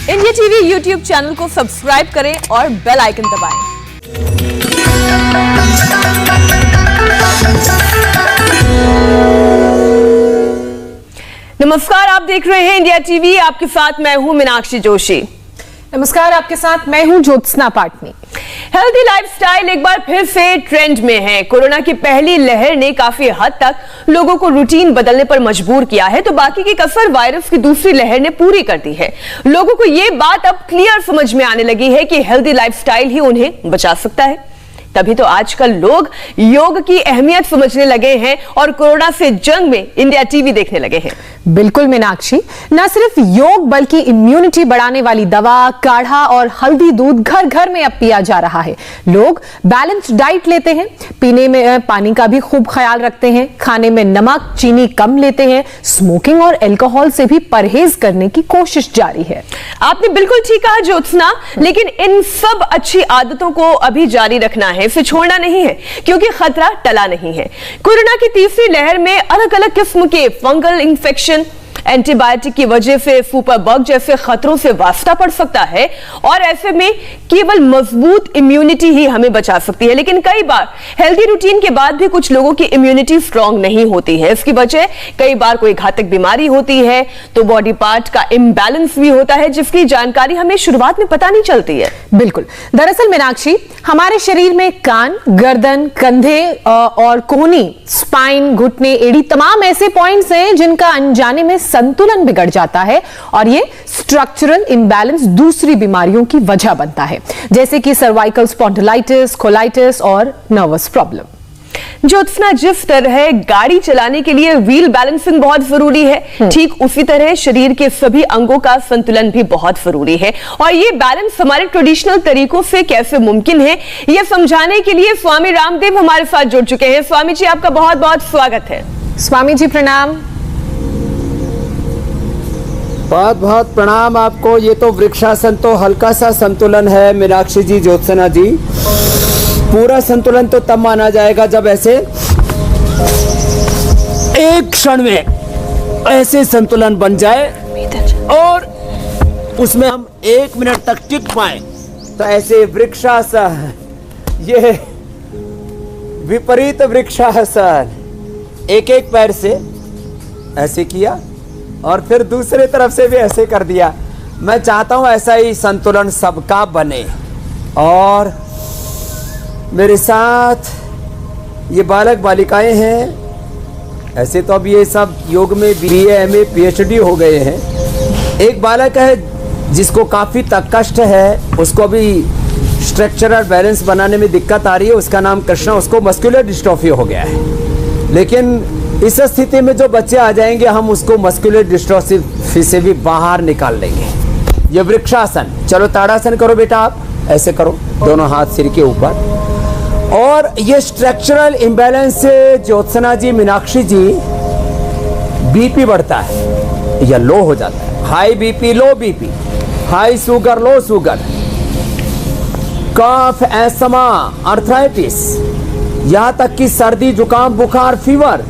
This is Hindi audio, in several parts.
इंडिया टीवी यूट्यूब चैनल को सब्सक्राइब करें और बेल आइकन दबाएं। नमस्कार, आप देख रहे हैं इंडिया टीवी। आपके साथ मैं हूं मीनाक्षी जोशी। नमस्कार, आपके साथ मैं हूं ज्योत्सना पाटनी। हेल्दी लाइफस्टाइल एक बार फिर से ट्रेंड में है। कोरोना की पहली लहर ने काफी हद तक लोगों को रूटीन बदलने पर मजबूर किया है, तो बाकी की कसर वायरस की दूसरी लहर ने पूरी कर दी है। लोगों को यह बात अब क्लियर समझ में आने लगी है कि हेल्दी लाइफस्टाइल ही उन्हें बचा सकता है। तभी तो आजकल लोग योग की अहमियत समझने लगे हैं और कोरोना से जंग में इंडिया टीवी देखने लगे हैं। बिल्कुल मीनाक्षी, न सिर्फ योग बल्कि इम्यूनिटी बढ़ाने वाली दवा, काढ़ा और हल्दी दूध घर घर में अब पिया जा रहा है। लोग बैलेंस्ड डाइट लेते हैं, पीने में पानी का भी खूब ख्याल रखते हैं, खाने में नमक चीनी कम लेते हैं, स्मोकिंग और अल्कोहल से भी परहेज करने की कोशिश जारी है। आपने बिल्कुल ठीक कहा ज्योत्सना, लेकिन इन सब अच्छी आदतों को अभी जारी रखना है, इसे छोड़ना नहीं है, क्योंकि खतरा टला नहीं है। कोरोना की तीसरी लहर में अलग अलग किस्म के फंगल इंफेक्शन, एंटीबायोटिक की वजह से सुपर बग जैसे खतरों से वास्ता पड़ सकता है और ऐसे में केवल मजबूत इम्यूनिटी ही हमें बचा सकती है। लेकिन कई बार हेल्दी रूटीन के बाद भी कुछ लोगों की इम्यूनिटी स्ट्रांग नहीं होती है। इसकी वजह कई बार कोई घातक बीमारी होती है, तो बॉडी पार्ट का इम्बैलेंस भी होता है, जिसकी जानकारी हमें शुरुआत में पता नहीं चलती है। बिल्कुल, दरअसल मीनाक्षी, हमारे शरीर में कान, गर्दन, कंधे और कोहनी, स्पाइन, घुटने, एड़ी तमाम ऐसे पॉइंट्स हैं जिनका अनजाने में संतुलन बिगड़ जाता है और ये स्ट्रक्चरल इंबैलेंस दूसरी बीमारियों की वजह बनता है, जैसे कि सर्वाइकल स्पॉन्डिलाइटिस, कोलाइटिस और नर्वस प्रॉब्लम। ज्योत्सना, जिस तरह गाड़ी चलाने के लिए व्हील बैलेंसिंग बहुत जरूरी है, ठीक उसी तरह शरीर के सभी अंगों का संतुलन भी बहुत जरूरी है। और ये बैलेंस हमारे ट्रेडिशनल तरीकों से कैसे मुमकिन है, ये समझाने के लिए स्वामी रामदेव हमारे साथ जुड़ चुके हैं। स्वामी जी, आपका बहुत बहुत स्वागत है। स्वामी जी प्रणाम। बहुत बहुत प्रणाम आपको। ये तो वृक्षासन तो हल्का सा संतुलन है मीनाक्षी जी, ज्योत्सना जी। पूरा संतुलन तो तब माना जाएगा जब ऐसे एक क्षण में ऐसे संतुलन बन जाए और उसमें हम 1 मिनट तक टिक पाए। तो ऐसे वृक्षासन, ये विपरीत वृक्षासन, एक एक पैर से ऐसे किया और फिर दूसरे तरफ से भी ऐसे कर दिया। मैं चाहता हूं ऐसा ही संतुलन सबका बने। और मेरे साथ ये बालक बालिकाएं हैं। ऐसे तो अब ये सब योग में BA MA PhD हो गए हैं। एक बालक है जिसको काफ़ी तक कष्ट है, उसको अभी स्ट्रक्चरल बैलेंस बनाने में दिक्कत आ रही है। उसका नाम कृष्णा, उसको मस्कुलर डिस्ट्रोफी हो गया है। लेकिन इस स्थिति में जो बच्चे आ जाएंगे, हम उसको मस्कुलर डिस्ट्रोफी से भी बाहर निकाल लेंगे। ये वृक्षासन। चलो ताड़ासन करो बेटा, आप ऐसे करो, दोनों हाथ सिर के ऊपर। और ये स्ट्रक्चरल इम्बैलेंस से ज्योत्सना जी, मीनाक्षी जी, BP बढ़ता है या लो हो जाता है। High BP, low BP, high sugar, low sugar, cough, asthma, arthritis, यहाँ तक कि सर्दी, जुकाम, बुखार, फीवर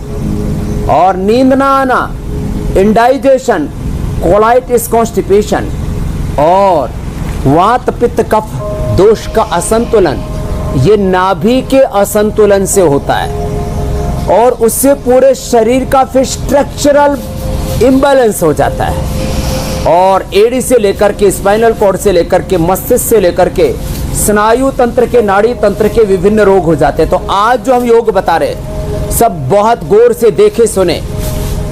और नींद ना आना, इंडाइजेशन, कोलाइटिस, कॉन्स्टिपेशन और वात, पित्त, कफ दोष का असंतुलन, ये नाभि के असंतुलन से होता है और उससे पूरे शरीर का फिर स्ट्रक्चरल इम्बैलेंस हो जाता है। और एड़ी से लेकर के, स्पाइनल कॉर्ड से लेकर के, मस्तिष्क से लेकर के स्नायु तंत्र के, नाड़ी तंत्र के विभिन्न रोग हो जाते हैं। तो आज जो हम योग बता रहे हैं सब बहुत गौर से देखे सुने।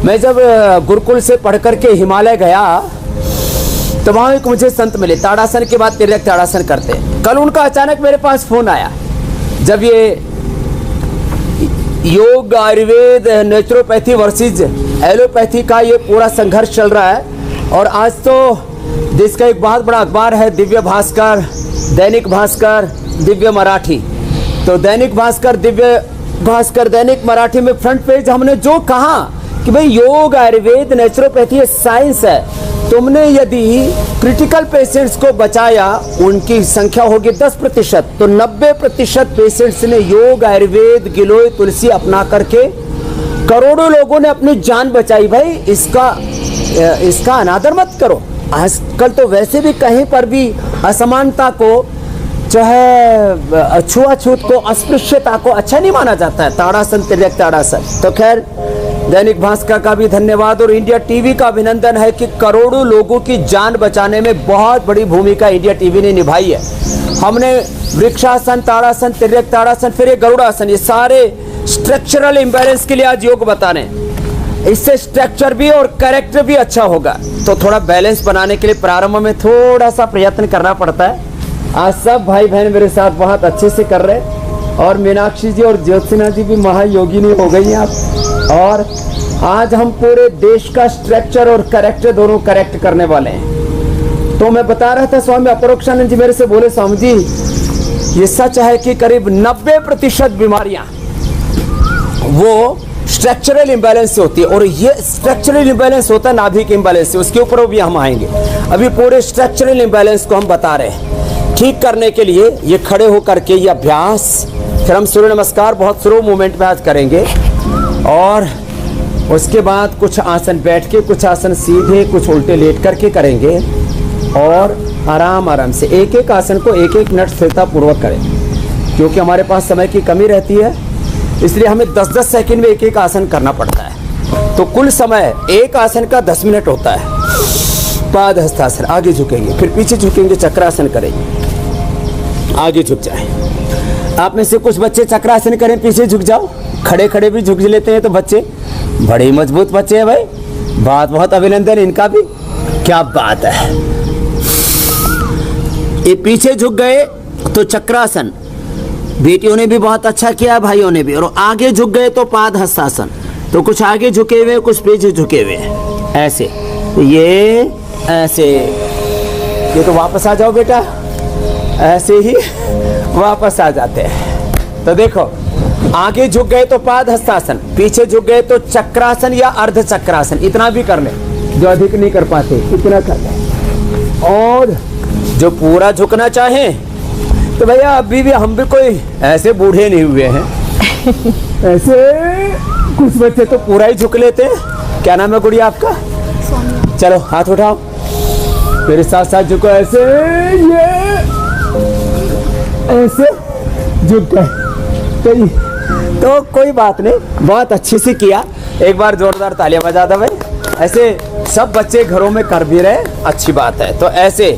मैं जब गुरुकुल से पढ़ करके हिमालय गया तो वहाँ एक मुझे संत मिले, ताड़ासन के बाद तिर्यक ताड़ासन करते हैं। कल उनका अचानक मेरे पास फोन आया, जब ये योग, आयुर्वेद, नेचुरोपैथी वर्सेस एलोपैथी का ये पूरा संघर्ष चल रहा है। और आज तो देश का एक बहुत बड़ा अखबार है दिव्य भास्कर, दैनिक भास्कर, दिव्य मराठी। तो दैनिक भास्कर, दिव्य भास्कर, दैनिक मराठी में फ्रंट पेज हमने जो कहा कि भाई योग, आयुर्वेद, नेचुरोपैथी ये साइंस है। तुमने यदि क्रिटिकल पेशेंट्स को बचाया, उनकी संख्या होगी 10%, तो 90% पेशेंट्स ने योग, आयुर्वेद, गिलोय, तुलसी अपना करके करोड़ों लोगों ने अपनी जान बचाई। भाई इसका अनादर मत करो। आजकल तो वैसे भी कहीं पर भी असमानता को जो है, छुआछूत को, अस्पृश्यता को अच्छा नहीं माना जाता है। ताड़ासन, तिर्यक ताड़ासन। तो खैर दैनिक भास्कर का भी धन्यवाद और इंडिया टीवी का अभिनंदन है कि करोड़ों लोगों की जान बचाने में बहुत बड़ी भूमिका इंडिया टीवी ने निभाई है। हमने वृक्षासन, ताड़ासन, तिर्यक ताड़ासन, फिर ये गरुड़ासन, ये सारे स्ट्रक्चरल इम्बैलेंस के लिए आज योग बता रहे हैं। इससे स्ट्रक्चर भी और कैरेक्टर भी अच्छा होगा। तो थोड़ा बैलेंस बनाने के लिए प्रारंभ में थोड़ा सा प्रयत्न करना पड़ता है। आज सब भाई बहन मेरे साथ बहुत अच्छे से कर रहे हैं और मीनाक्षी जी और ज्योत्सना जी भी महायोगिनी हो गई हैं आप। और आज हम पूरे देश का स्ट्रक्चर और कैरेक्टर दोनों करेक्ट करने वाले हैं। तो मैं बता रहा था, स्वामी अपरोक्षानंद जी मेरे से बोले, स्वामी जी ये सच है कि करीब 90% बीमारियां वो स्ट्रक्चरल इम्बैलेंस से होती है और ये स्ट्रक्चरल इम्बैलेंस होता है नाभिक इम्बैलेंस से। उसके ऊपर भी हम आएंगे। अभी पूरे स्ट्रक्चरल इम्बैलेंस को हम बता रहे हैं। ठीक करने के लिए ये खड़े होकर के ये अभ्यास, फिर हम सूर्य नमस्कार बहुत स्लो मूवमेंट में आज करेंगे और उसके बाद कुछ आसन बैठ के, कुछ आसन सीधे, कुछ उल्टे लेट करके करेंगे और आराम आराम से एक एक आसन को एक एक मिनट स्थिरता पूर्वक करें, क्योंकि हमारे पास समय की कमी रहती है, इसलिए हमें 10-10 सेकंड में एक एक आसन करना पड़ता है। तो कुल समय एक आसन का 10 मिनट होता है। पाद हस्तासन, आगे झुकेंगे, फिर पीछे झुकेंगे, चक्रासन करेंगे, आगे झुक जाए। आप में से कुछ बच्चे चक्रासन करें, पीछे झुक जाओ, खड़े खड़े भी झुक लेते हैं। तो बच्चे बड़े मजबूत बच्चे हैं भाई, बहुत अभिनंदन इनका भी, क्या बात है। ये पीछे झुक गए तो चक्रासन, बेटियों ने भी बहुत अच्छा किया, भाइयों ने भी। और आगे झुक गए तो पाद हस्तासन, तो कुछ आगे झुके हुए, कुछ पीछे झुके हुए, ऐसे। ये ऐसे, ये तो वापस आ जाओ बेटा, ऐसे ही वापस आ जाते हैं। तो देखो, आगे झुक गए तो पाद हस्तासन, पीछे झुक गए तो चक्रासन या अर्ध चक्रासन। इतना भी कर ले, जो अधिक नहीं कर पाते इतना कर ले। और जो पूरा झुकना चाहे तो भैया अभी भी हम भी कोई ऐसे बूढ़े नहीं हुए हैं। ऐसे कुछ बच्चे तो पूरा ही झुक लेते हैं। क्या नाम है गुड़िया आपका? चलो हाथ उठाओ, मेरे साथ साथ झुको, ऐसे, ये ऐसे झुक गए। तो कोई बात नहीं, बहुत अच्छे से किया। एक बार जोरदार तालियां बजा दो भाई। ऐसे सब बच्चे घरों में कर भी रहे, अच्छी बात है। तो ऐसे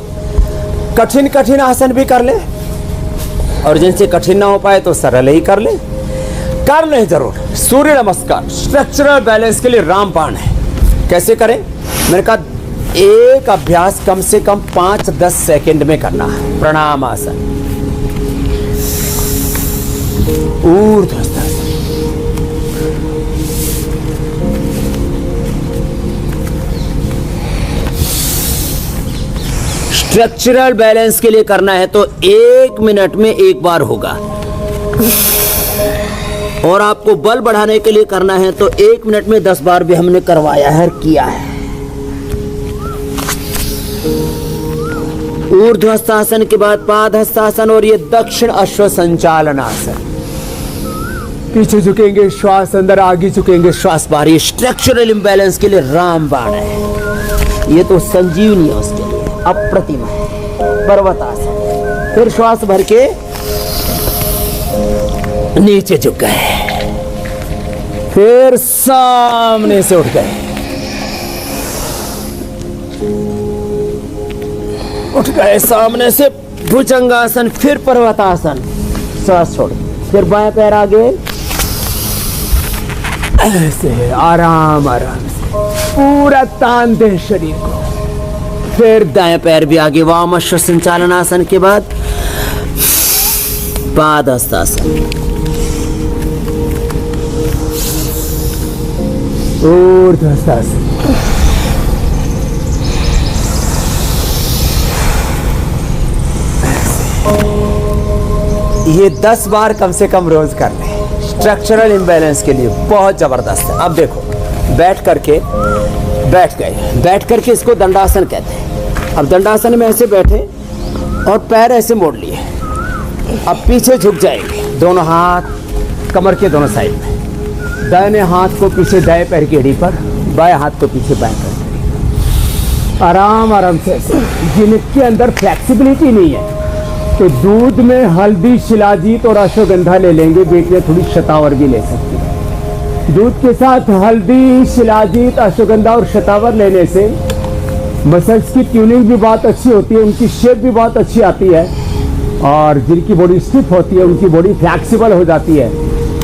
कठिन कठिन आसन भी कर ले, और जिनसे कठिन ना हो पाए तो सरल ही कर ले जरूर। सूर्य नमस्कार स्ट्रक्चरल बैलेंस के लिए रामबाण है। कैसे करें? मैंने कहा एक अभ्यास कम से कम 5-10 सेकंड में करना है। प्रणाम आसन, ऊर्ध्वस्थासन, स्ट्रक्चरल बैलेंस के लिए करना है तो 1 मिनट में एक बार होगा, और आपको बल बढ़ाने के लिए करना है तो 1 मिनट में 10 बार भी हमने करवाया है, किया है। ऊर्ध्वस्थासन के बाद पाद हस्तासन और ये दक्षिण अश्व संचालन आसन। पीछे झुकेंगे, श्वास अंदर, आगे झुकेंगे, श्वास बाहर। ये स्ट्रक्चरल इम्बैलेंस के लिए रामबाण है। ये तो संजीवनी है उसके लिए, अप्रतिम है। पर्वत आसन, फिर श्वास भर के नीचे झुक गए, फिर सामने से उठ गए, उठ गए सामने से, भुजंगासन, फिर पर्वतासन, श्वास छोड़, फिर बाएं पैर आगे, ऐसे आराम आराम से पूरा तान दे शरीर को। फिर दाएं पैर भी आगे, वाम अश्व संचालन आसन के बाद पाद हस्तासन, ऊर्ध्वस्थासन, ये 10 बार कम से कम रोज कर लें। स्ट्रक्चरल इम्बैलेंस के लिए बहुत जबरदस्त है। अब देखो, बैठ करके इसको दंडासन कहते हैं। अब दंडासन में ऐसे बैठे और पैर ऐसे मोड़ लिए, अब पीछे झुक जाएंगे, दोनों हाथ कमर के दोनों साइड में, दाहिने हाथ को पीछे दाएं पैर की एड़ी पर, बाएं हाथ को पीछे बाएं पैर की। आराम आराम से, जिनके अंदर फ्लेक्सिबिलिटी नहीं है तो दूध में हल्दी, शिलाजीत और अश्वगंधा ले लेंगे। बेटियां थोड़ी शतावर भी ले सकती है। दूध के साथ हल्दी, शिलाजीत, अश्वगंधा और शतावर लेने से मसल्स की ट्यूनिंग भी बहुत अच्छी होती है, उनकी शेप भी बहुत अच्छी आती है और जिनकी बॉडी स्टिफ होती है उनकी बॉडी फ्लेक्सिबल हो जाती है।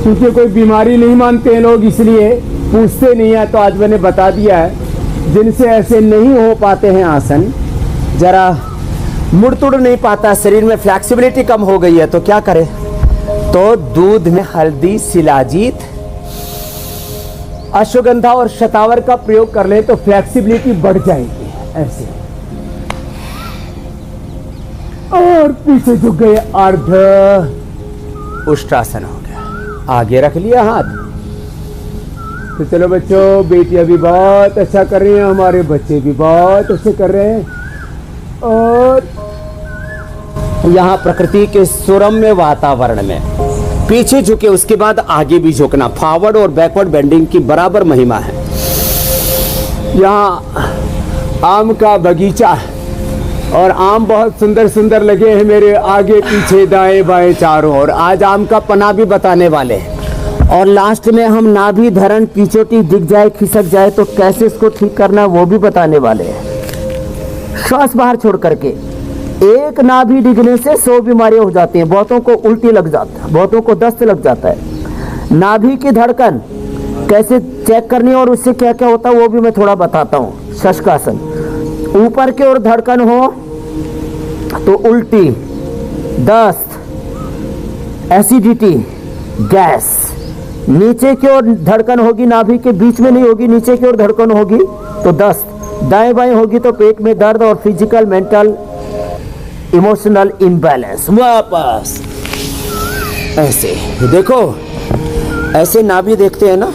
क्योंकि कोई बीमारी नहीं मानते हैं लोग, इसलिए पूछते नहीं है। तो आज मैंने बता दिया है, जिनसे ऐसे नहीं हो पाते हैं आसन, जरा मुड़ तुड़ नहीं पाता, शरीर में फ्लेक्सिबिलिटी कम हो गई है, तो क्या करें? तो दूध में हल्दी, शिलाजीत, अश्वगंधा और शतावर का प्रयोग कर ले तो फ्लेक्सिबिलिटी बढ़ जाएगी। ऐसे और पीछे झुक गए, अर्ध उष्ट्रासन हो गया। आगे रख लिया हाथ। तो चलो बच्चों, बेटियां भी बहुत अच्छा कर रही हैं, हमारे बच्चे भी बहुत अच्छे कर रहे हैं। और यहाँ प्रकृति के सुरम्य वातावरण में पीछे झुके, उसके बाद आगे भी झुकना। फॉरवर्ड और बैकवर्ड बेंडिंग की बराबर महिमा है। यहाँ आम का बगीचा और आम बहुत सुंदर सुंदर लगे हैं मेरे आगे पीछे दाएं बाएं चारों ओर। आज आम का पना भी बताने वाले हैं और लास्ट में हम नाभि धरण पीछोटी दिख जाए, खिसक जाए तो कैसे इसको ठीक करना वो भी बताने वाले हैं। श्वास बाहर छोड़ करके, एक नाभि डिगने से 100 बीमारियां हो जाती हैं। बहुतों को उल्टी लग जाता है, बहुतों को दस्त लग जाता है। नाभि की धड़कन कैसे चेक करनी है और उससे क्या क्या होता है वो भी मैं थोड़ा बताता हूँ। शशकासन, ऊपर की ओर धड़कन हो तो उल्टी, दस्त, एसिडिटी, गैस। नीचे की ओर धड़कन होगी, नाभि के बीच में नहीं होगी, नीचे की ओर धड़कन होगी तो दस्त। दाएं बाएं होगी तो पेट में दर्द और फिजिकल, मेंटल, इमोशनल इम्बैलेंस। वापस ऐसे देखो, ऐसे नाभि देखते हैं ना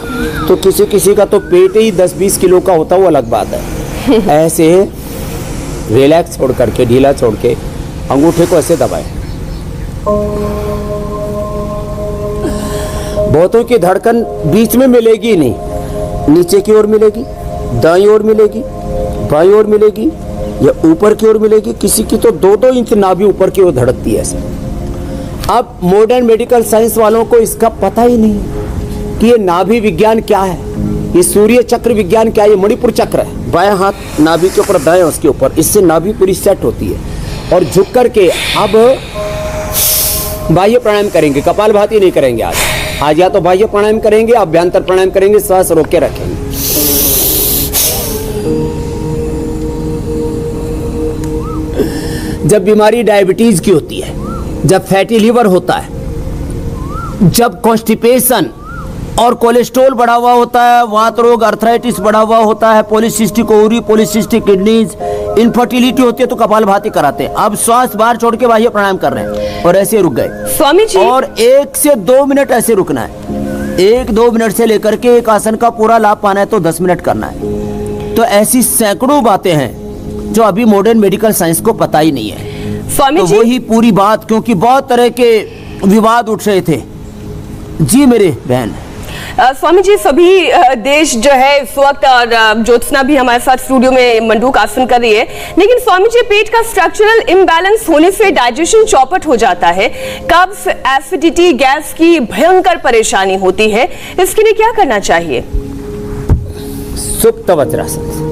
तो किसी किसी का तो पेट ही 10-20 किलो का होता, वो अलग बात है। ऐसे रिलैक्स छोड़ करके, ढीला छोड़ के अंगूठे को ऐसे दबाए। बहुतों की धड़कन बीच में मिलेगी नहीं, नीचे की ओर मिलेगी, दाईं ओर मिलेगी, बाईं ओर मिलेगी या ऊपर की ओर मिलेगी। किसी की तो 2-2 इंच नाभि ऊपर की ओर धड़कती है ऐसे। अब मॉडर्न मेडिकल साइंस वालों को इसका पता ही नहीं कि ये नाभि विज्ञान क्या है, ये सूर्य चक्र विज्ञान क्या है। ये मणिपुर चक्र है, बाएं हाथ नाभि के ऊपर, दाएं उसके ऊपर, इससे नाभि पूरी सेट होती है। और झुक करके अब बाह्य प्राणायाम करेंगे, कपालभाति नहीं करेंगे आज या तो बाह्य प्राणायाम करेंगे, अभ्यंतर प्राणायाम करेंगे, श्वास रोक के रखेंगे। जब बीमारी डायबिटीज की होती है, जब फैटी लिवर होता है, जब कॉन्स्टिपेशन और कोलेस्ट्रॉल बढ़ा हुआ होता है, वात रोग, अर्थराइटिस बढ़ा हुआ होता है, polycystic ovary, polycystic kidneys, infertility होती है तो कपालभाति कराते हैं। अब श्वास बाहर छोड़ के बाह्य प्राणायाम कर रहे हैं और ऐसे रुक गए स्वामी जी। और 1 से 2 मिनट ऐसे रुकना है। 1-2 मिनट से लेकर के एक आसन का पूरा लाभ पाना है तो 10 मिनट करना है। तो ऐसी सैकड़ों बातें हैं जो अभी मॉडर्न मेडिकल साइंस को पता ही नहीं है स्वामी जी। वही पूरी बात, क्योंकि बहुत तरह के विवाद उठ रहे थे। जी मेरे बहन। स्वामी जी, सभी देश जो है इस वक्त, और ज्योत्सना भी हमारे साथ स्टूडियो में मंडूक आसन कर रही है, लेकिन स्वामी जी पेट का स्ट्रक्चरल इम्बैलेंस होने से डाइजेशन चौपट हो जाता है, कब्ज, एसिडिटी, गैस की भयंकर परेशानी होती है, इसके लिए क्या करना चाहिए? सुप्त वज्रासन,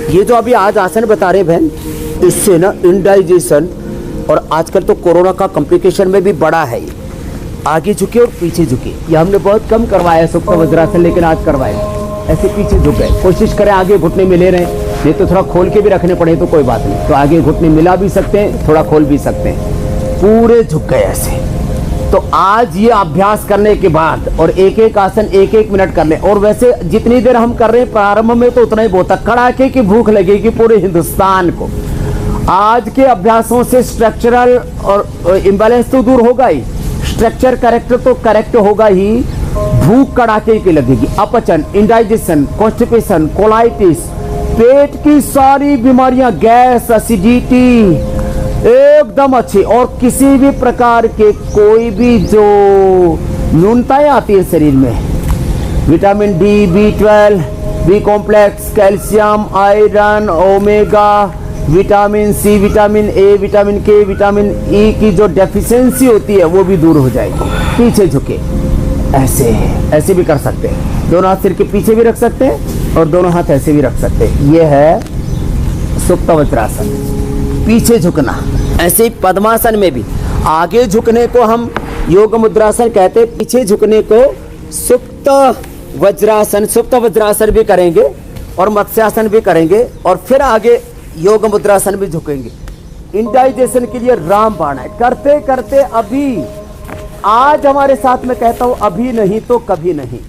ये जो अभी आज आसन बता रहे बहन, इससे ना इंडाइजेशन और आजकल तो कोरोना का कॉम्प्लिकेशन में भी बड़ा है। आगे झुके और पीछे झुके, ये हमने बहुत कम करवाया सुप्त वज्रासन, लेकिन आज करवाए। ऐसे पीछे झुक गए, कोशिश करें आगे घुटने मिले रहे, ये तो थोड़ा खोल के भी रखने पड़े तो कोई बात नहीं, तो आगे घुटने मिला भी सकते हैं, थोड़ा खोल भी सकते हैं, पूरे झुक गए ऐसे। तो आज ये अभ्यास करने के बाद और एक एक आसन 1-1 मिनट कर लें। और वैसे जितनी देर हम कर रहे हैं प्रारंभ में तो उतना ही बहुत है, कड़ाके की भूख लगेगी पूरे हिंदुस्तान को। आज के अभ्यासों से स्ट्रक्चरल और इम्बैलेंस तो दूर होगा ही, स्ट्रक्चर करेक्ट तो करेक्ट होगा ही, भूख कड़ाके की लगेगी। अपचन, इंडाइजेशन, कॉन्स्टिपेशन, कोलाइटिस, पेट की सारी बीमारियां, गैस, एसिडिटी एकदम अच्छी। और किसी भी प्रकार के कोई भी जो न्यूनताएं आती है शरीर में, vitamin D, B12, B complex, calcium, iron, omega, vitamin C, vitamin A, vitamin K, vitamin E की जो डेफिशिएंसी होती है वो भी दूर हो जाएगी। पीछे झुके, ऐसे भी कर सकते हैं, दोनों हाथ सिर के पीछे भी रख सकते हैं और दोनों हाथ ऐसे भी रख सकते हैं। ये है सुप्त वज्रासन, पीछे झुकना। ऐसे ही पद्मासन में भी आगे झुकने को हम योग मुद्रासन कहते हैं, पीछे झुकने को सुप्त वज्रासन, सुप्त वज्रासन भी करेंगे और मत्स्यासन भी करेंगे और फिर आगे योग मुद्रासन भी झुकेंगे। इंडाइजेशन के लिए रामबाण है। करते करते अभी आज हमारे साथ में कहता हूं, अभी नहीं तो कभी नहीं।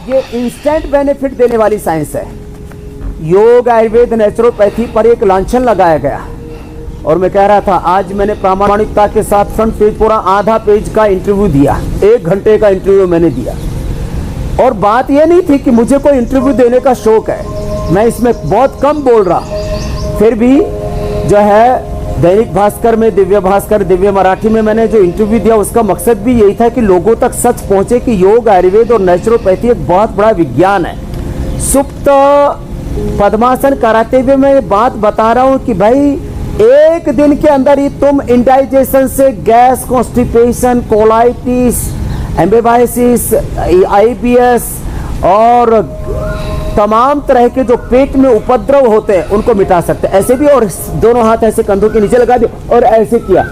ये इंस्टेंट बेनिफिट देने वाली साइंस है। योग, आयुर्वेद, नेचुरोपैथी पर एक लांछन लगाया गया और मैं कह रहा था आज मैंने प्रामाणिकता के साथ फ्रंट पेज पूरा आधा पेज का इंटरव्यू दिया, 1 घंटे का इंटरव्यू मैंने दिया। और बात यह नहीं थी कि मुझे कोई इंटरव्यू देने का शौक है, मैं इसमें बहुत कम बोल रहा, फिर भी जो है दैनिक भास्कर में, दिव्य भास्कर, दिव्य मराठी में मैंने जो इंटरव्यू दिया उसका मकसद भी यही था कि लोगों तक सच पहुंचे कि योग, आयुर्वेद और नेचुरोपैथी एक बहुत बड़ा विज्ञान है। सुप्त पद्मासन कराते हुए मैं ये बात बता रहा हूं कि भाई एक दिन के अंदर ही तुम इंडाइजेशन से गैस, कॉन्स्टिपेशन, कोलाइटिस, एम्बेबाइसिस, आईबीएस और तमाम तरह के जो पेट में उपद्रव होते हैं उनको मिटा सकते हैं। ऐसे भी, और दोनों हाथ ऐसे कंधों के नीचे लगा दिए और ऐसे किया,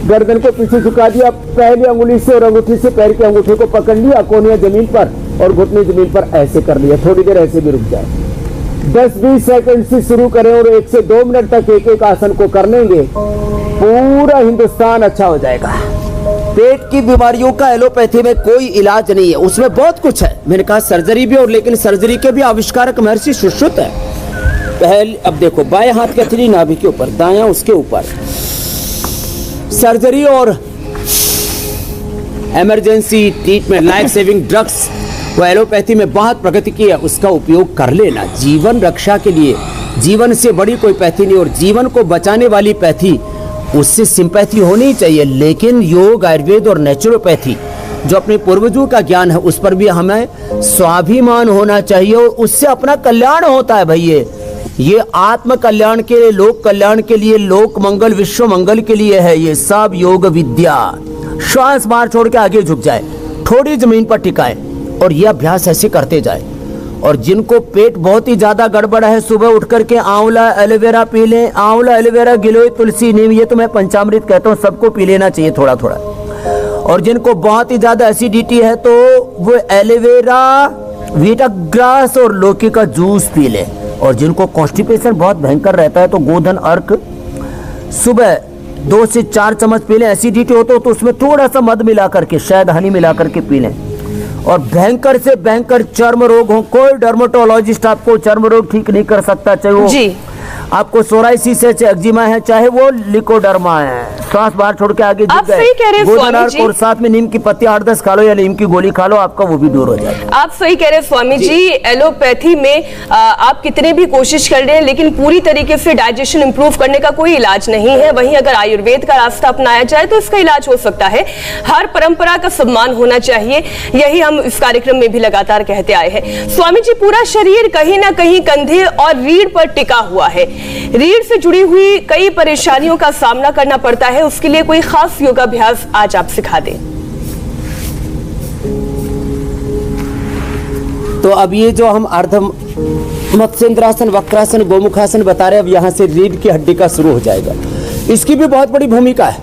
गर्दन को पीछे झुका दिया, पहली अंगुली से और अंगूठी से पैर के अंगूठे को पकड़ लिया, कोहनियां जमीन पर और घुटने जमीन पर ऐसे कर लिया। थोड़ी देर ऐसे भी रुक जाए, 10-20 सेकंड से शुरू करें और 1 से 2 मिनट तक एक एक आसन को कर लेंगे, पूरा हिंदुस्तान अच्छा हो जाएगा। पेट की बीमारियों का एलोपैथी में कोई इलाज नहीं है, उसमें बहुत कुछ है। मैंने कहा सर्जरी भी, और लेकिन सर्जरी के भी आविष्कारक महर्षि सुश्रुत है। पहले अब देखो, बाएं हाथ के हथेली नाभि के ऊपर, दायां उसके ऊपर। सर्जरी और emergency treatment, life saving drugs वो एलोपैथी में बहुत प्रगति की है, उसका उपयोग कर लेना जीवन रक्षा के लिए। जीवन से बड़ी कोई पैथी नहीं, और जीवन को बचाने वाली पैथी उससे सिंपैथी होनी चाहिए। लेकिन योग, आयुर्वेद और नेचुरोपैथी जो अपने पूर्वजों का ज्ञान है उस पर भी हमें स्वाभिमान होना चाहिए, और उससे अपना कल्याण होता है। भैया ये आत्म कल्याण के लिए, लोक कल्याण के लिए, लोक मंगल, विश्व मंगल के लिए है ये सब योग विद्या। श्वास बाहर छोड़ के आगे झुक जाए, थोड़ी जमीन पर टिकाए और यह अभ्यास ऐसे करते जाए। और जिनको पेट बहुत ही ज्यादा गड़बड़ है, सुबह उठ करके आंवला एलोवेरा पी लें, आंवला एलोवेरा गिलोय तुलसी नीम, ये तो मैं पंचामृत कहता हूँ, सबको पी लेना चाहिए थोड़ा थोड़ा। और जिनको बहुत ही ज्यादा एसिडिटी है तो वो एलोवेरा, वीटाग्रास और लौकी का जूस पी लें। और जिनको कॉन्स्टिपेशन बहुत भयंकर रहता है तो गोधन अर्क सुबह 2 से 4 चम्मच पी लें। एसिडिटी हो तो उसमें थोड़ा सा मध मिला करके, शायद हनी मिला करके पी लें। और भयंकर से भयंकर चर्म रोग हो, कोई डर्मेटोलॉजिस्ट आपको चर्म रोग ठीक नहीं कर सकता, चाहे वो जी आपको सोराइसिस है, चाहे एक्जिमा है, चाहे वो लिकोडर्मा है। श्वास बाहर छोड़ के आगे आप सही कह रहे हैं स्वामी जी, और साथ में नीम की पत्ती 8-10 खा लो या नीम की गोली खा लो, आपका वो भी दूर हो जाएगा। आप सही कह रहे हैं स्वामी जी। एलोपैथी में आप कितने भी कोशिश कर रहे हैं लेकिन पूरी तरीके से डाइजेशन इंप्रूव करने का कोई इलाज नहीं है। वहीं अगर आयुर्वेद का रास्ता अपनाया जाए तो इसका इलाज हो सकता है। हर परंपरा का सम्मान होना चाहिए, यही हम इस कार्यक्रम में भी लगातार कहते आए हैं। स्वामी जी, पूरा शरीर कहीं ना कहीं कंधे और रीढ़ पर टिका हुआ है, रीढ़ से जुड़ी हुई कई परेशानियों का सामना करना पड़ता है, उसके लिए कोई खास योगाभ्यास आज आप सिखा दें। तो अब ये जो हम अर्ध मत्स्येंद्रासन, वक्रासन, गोमुखासन बता रहे हैं, अब यहां से रीढ़ की हड्डी का शुरू हो जाएगा। इसकी भी बहुत बड़ी भूमिका है।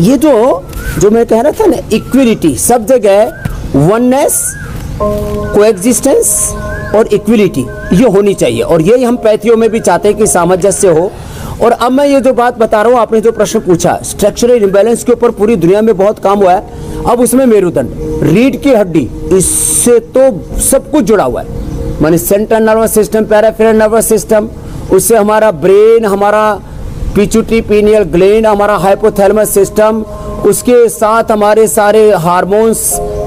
ये जो मैं कह रहा था ना, इक्विलिटी, सब जगह वननेस, कोएग्जिस्टेंस और इक्विलिटी ये होनी चाहिए, और यही हम पैथियों में भी चाहते हैं कि सामंजस्य हो। और अब मैं ये जो बात बता रहा हूँ, आपने जो प्रश्न पूछा स्ट्रक्चरल इम्बैलेंस के ऊपर पूरी दुनिया में बहुत काम हुआ है। अब उसमें मेरुदंड, रीढ़ की हड्डी, इससे तो सब कुछ जुड़ा हुआ है, माने central nervous system, peripheral nervous system, उससे हमारा ब्रेन, हमारा पिट्यूटरी पीनियल ग्लैंड, हमारा हाइपोथैलेमस सिस्टम, उसके साथ हमारे सारे हार्मोन्स,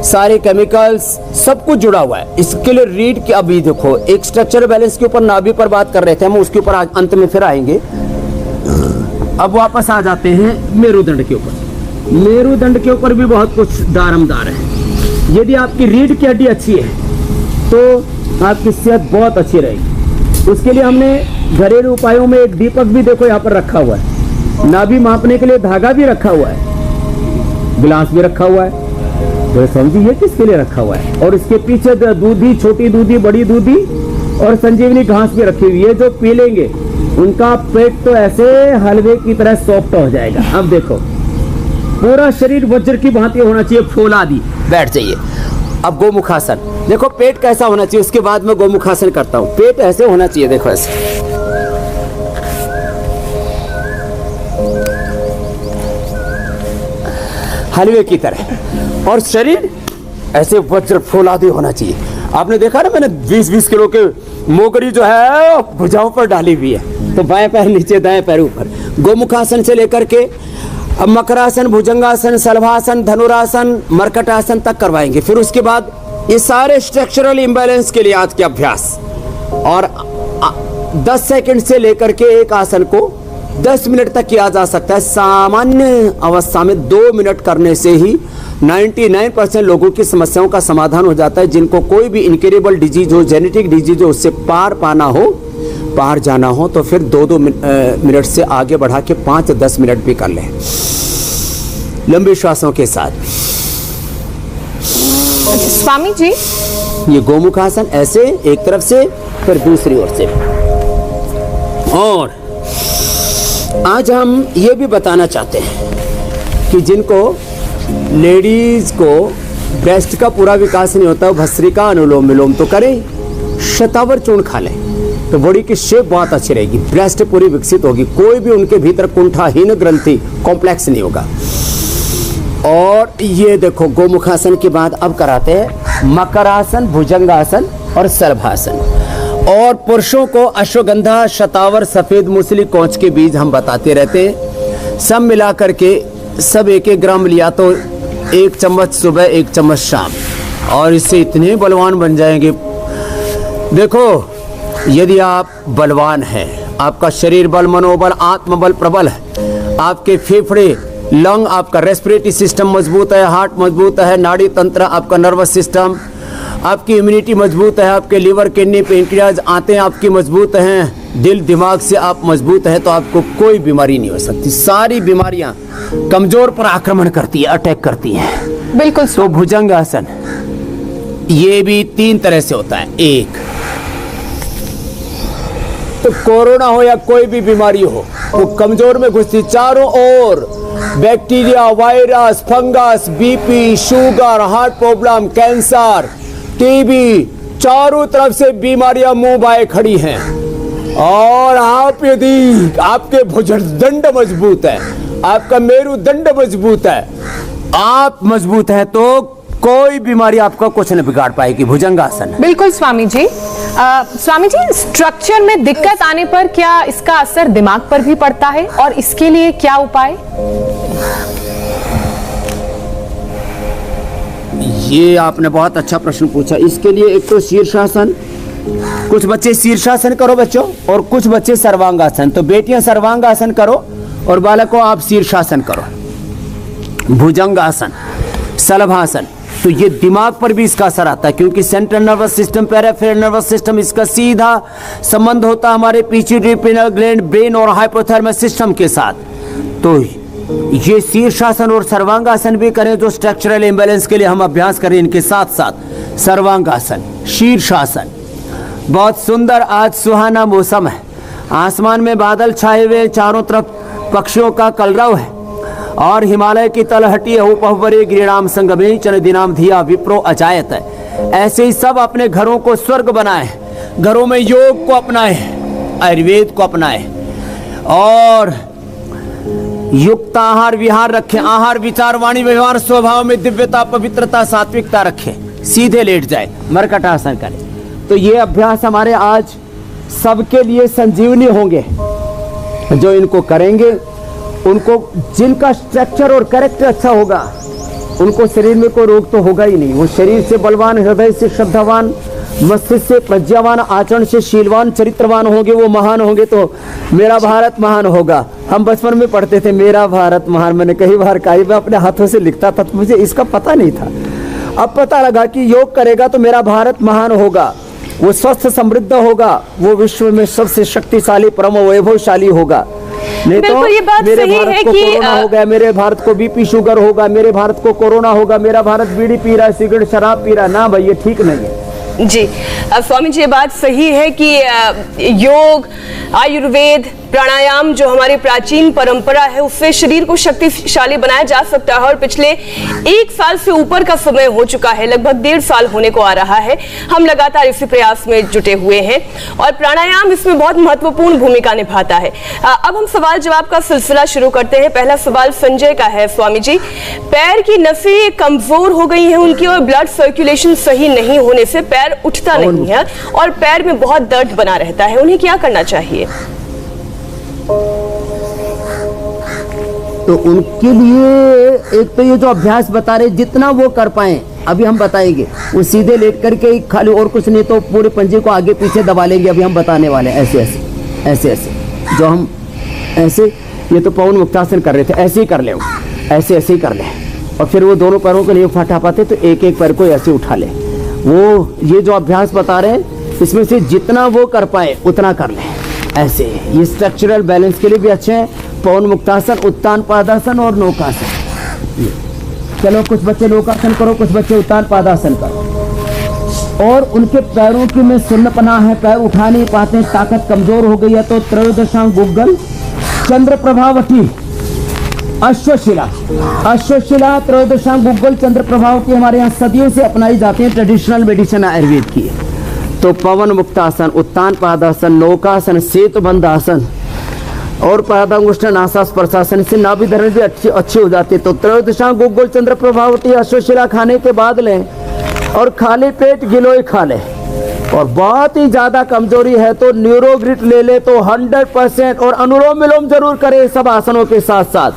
सारे केमिकल्स, सब कुछ जुड़ा हुआ है। इसके लिए रीढ़ की, अभी देखो एक स्ट्रक्चरल बैलेंस के ऊपर नाभि पर बात कर रहे थे हम, उसके ऊपर अंत में फिर आएंगे। अब वापस आ जाते हैं मेरुदंड के ऊपर। मेरुदंड के ऊपर भी बहुत कुछ दारमदार है। यदि आपकी रीढ़ की हड्डी अच्छी है तो आपकी सेहत बहुत अच्छी रहेगी। उसके लिए हमने घरेलू उपायों में एक दीपक भी देखो यहाँ पर रखा हुआ है, नाभि मापने के लिए धागा भी रखा हुआ है, गिलास भी रखा हुआ है। तो समझिए ये किसके लिए रखा हुआ है। और इसके पीछे दूधी, छोटी दूधी, बड़ी दूधी और संजीवनी घास भी रखी हुई है। जो पी लेंगे उनका पेट तो ऐसे हलवे की तरह सॉफ्ट हो जाएगा। अब देखो पूरा शरीर वज्र की भांति होना चाहिए, फूला दी बैठ जाइए। अब गोमुखासन देखो, पेट कैसा होना चाहिए, उसके बाद मैं गोमुखासन करता हूँ। पेट ऐसे होना चाहिए, देखो ऐसे, हलवे की तरह, और शरीर ऐसे वज्र फौलादी होना चाहिए। आपने देखा ना, मैंने 20-20 किलो के मोगरी जो है भुजाओं पर डाली हुई है। तो बाएं पैर नीचे, दाएं पैर ऊपर। गोमुखासन से लेकर के अब मकरासन, भुजंगासन, सलभासन, धनुरासन, मरकटासन तक करवाएंगे। फिर उसके बाद ये सारे स्ट्रक्चरल इम्बैलेंस के लिए आज के अभ्यास, और 10 सेकंड से लेकर के एक आसन को 10 मिनट तक किया जा सकता है। सामान्य अवस्था में 2 मिनट करने से ही 99% लोगों की समस्याओं का समाधान हो जाता है। जिनको कोई भी इनक्यूरेबल डिजीज हो, जेनेटिक डिजीज हो, उससे पार जाना हो तो फिर 2-2 मिनट से आगे बढ़ा के 5-10 मिनट भी कर लें लंबी श्वासों के साथ। स्वामी जी, ये गोमुखासन ऐसे एक तरफ से फिर दूसरी ओर से। और आज हम ये भी बताना चाहते हैं कि जिनको लेडीज को ब्रेस्ट का पूरा विकास नहीं होता, भस्त्रिका अनुलोम विलोम तो करें, शतावर चूर्ण खा लें तो बॉडी की शेप बहुत अच्छी रहेगी, ब्रेस्ट पूरी विकसित होगी, कोई भी उनके भीतर कुंठाहीन ग्रंथि कॉम्प्लेक्स नहीं होगा। और ये देखो गोमुखासन के बाद अब कराते हैं मकरासन, भुजंगासन और सर्वासन। और पुरुषों को अश्वगंधा, शतावर, सफेद मूसली, कोंच के बीज हम बताते रहते हैं। सब मिला करके सब 1-1 ग्राम लिया तो 1 चम्मच सुबह, 1 चम्मच शाम, और इससे इतने बलवान बन जाएंगे। देखो यदि आप बलवान हैं, आपका शरीर बल, मनोबल, आत्मबल प्रबल है, आपके फेफड़े, लंग, आपका रेस्पिरेटरी सिस्टम मजबूत है, हार्ट मजबूत है, नाड़ी तंत्र, आपका नर्वस सिस्टम, आपकी इम्यूनिटी मजबूत है, आपके लिवर, किडनी, पेनक्रियाज, आंतें आपकी मजबूत हैं, दिल दिमाग से आप मजबूत हैं, तो आपको कोई बीमारी नहीं हो सकती। सारी बीमारियां कमजोर पर आक्रमण करती है, अटैक करती हैं। बिल्कुल। तो भुजंगासन ये भी 3 तरह से होता है। एक तो कोरोना हो या कोई भी बीमारी हो, वो कमजोर में घुसती, चारों ओर bacteria, virus, fungus, BP, sugar, heart problem, cancer, TB, चारों तरफ से बीमारियां मुंह बाए खड़ी हैं। और आप यदि आपके भुजंगदंड मजबूत है, आपका मेरुदंड मजबूत है, आप मजबूत हैं, तो कोई बीमारी आपको कुछ नहीं बिगाड़ पाएगी। भुजंगासन। बिल्कुल स्वामी जी। स्वामी जी, स्ट्रक्चर में दिक्कत आने पर क्या इसका असर दिमाग पर भी पड़ता है, और इसके लिए क्या उपाय? ये आपने बहुत अच्छा प्रश्न पूछा। इसके लिए एक तो शीर्षासन, कुछ बच्चे शीर्षासन करो बच्चों, और कुछ बच्चे सर्वांगासन। तो बेटियां सर्वांगासन करो और बालकों आप शीर्षासन करो। भुजंगासन, सलभासन, तो ये दिमाग पर भी इसका असर आता है, क्योंकि central nervous system, peripheral nervous system, इसका सीधा संबंध होता है हमारे पिट्यूटरी, पिनियल ग्लैंड, ब्रेन और हाइपोथैलेमस सिस्टम के साथ। तो ये शीर्षासन और सर्वांगासन भी करें, जो स्ट्रक्चरल इम्बैलेंस के लिए हम अभ्यास करें। इनके साथ साथ सर्वांगासन, शीर्षासन। बहुत सुंदर आज सुहाना मौसम है, आसमान में बादल छाए हुए, चारों तरफ पक्षियों का कलरव है, और हिमालय की तलहटी उपहवरे गिरिणाम संगमे चनदिनाम धिया विप्रो अजायत है। ऐसे ही सब अपने घरों को स्वर्ग बनाए, घरों में योग को अपनाए, आयुर्वेद को अपनाए, और युक्त आहार विहार रखें। आहार, विचार, वाणी, व्यवहार, स्वभाव में दिव्यता, पवित्रता, सात्विकता रखें। सीधे लेट जाए, मरकटासन करें। तो ये अभ्यास हमारे आज सबके लिए संजीवनी होंगे। जो इनको करेंगे, उनको जिनका स्ट्रक्चर और कैरेक्टर अच्छा होगा, उनको शरीर में कोई रोग तो होगा ही नहीं। वो शरीर से बलवान, हृदय से श्रद्धावान, मस्तिष्क से प्रज्ञावान, आचरण से शीलवान, चरित्रवान होंगे, वो महान होंगे। तो मेरा भारत महान होगा। हम बचपन में पढ़ते थे मेरा भारत महान, मैंने कई बार कहा, मैं अपने हाथों से लिखता था, तो मुझे इसका पता नहीं था। अब पता लगा कि योग करेगा तो मेरा भारत महान होगा। वो स्वस्थ समृद्ध होगा, वो विश्व में सबसे शक्तिशाली परम वैभवशाली होगा। नहीं तो ये बात मेरे सही भारत है को कि कोरोना हो गया, मेरे भारत को बीपी शुगर होगा, मेरे भारत को कोरोना होगा, मेरा भारत बीड़ी पी रहा है, सिगरेट शराब पी रहा है। ना भाई, ये ठीक नहीं है। जी स्वामी जी, ये बात सही है कि योग, आयुर्वेद, प्राणायाम जो हमारी प्राचीन परंपरा है, उससे शरीर को शक्तिशाली बनाया जा सकता है। और पिछले 1 साल से ऊपर का समय हो चुका है, लगभग 1.5 साल होने को आ रहा है, हम लगातार इसी प्रयास में जुटे हुए हैं और प्राणायाम इसमें बहुत महत्वपूर्ण भूमिका निभाता है। अब हम सवाल जवाब का सिलसिला शुरू करते हैं। पहला सवाल संजय का है। स्वामी जी, पैर की नसें कमजोर हो गई हैं उनकी और ब्लड सर्कुलेशन सही नहीं होने से पैर उठता नहीं है और पैर में बहुत दर्द बना रहता है, उन्हें क्या करना चाहिए? तो उनके लिए एक तो ये जो अभ्यास बता रहे, जितना वो कर पाए, अभी हम बताएंगे। वो सीधे लेट करके खाली, और कुछ नहीं तो पूरे पंजे को आगे पीछे दबा लेंगे। अभी हम बताने वाले हैं ऐसे ऐसे ऐसे ऐसे, जो हम ऐसे, ये तो पवन मुक्तासन कर रहे थे, ऐसे ही कर ले, ऐसे ऐसे ही कर ले। और फिर वो दोनों पैरों को नहीं उठा पाते तो एक एक पैर को ऐसे उठा ले। वो ये जो अभ्यास बता रहे हैं, इसमें से जितना वो कर पाए उतना कर ले। ऐसे ये स्ट्रक्चरल बैलेंस के लिए भी अच्छे हैं। पवन मुक्तासन, उत्तान पादासन और नौकासन। चलो, कुछ बच्चे नौकासन करो, कुछ बच्चे उत्तान पादासन करो। और उनके पैरों की में सुन्नपना है, पैर उठा नहीं पाते, ताकत कमजोर हो गई है, तो त्रयोदशांग गुग्गल, चंद्र प्रभावती, अश्वशिला, अश्वशिला, त्रयोदशांग गुग्गल, चंद्र प्रभावती हमारे यहाँ सदियों से अपनाई जाती है, ट्रेडिशनल मेडिसिन आयुर्वेद की है। तो पवन मुक्तासन, उत्तान पादासन, नौकासन, सेतुबंध आसन और पादांगुष्ठ नासास्पर्शासन से नाभि धरण भी अच्छी हो जाती है। तो त्रयोदशांग गुग्गल, चंद्र प्रभावती, अश्वशिला खाने के बाद लें और खाली पेट गिलोय खा लें। और बहुत ही ज्यादा कमजोरी है तो न्यूरोग्रिट ले ले तो 100%, और अनुलोम विलोम जरूर करें सब आसनों के साथ साथ,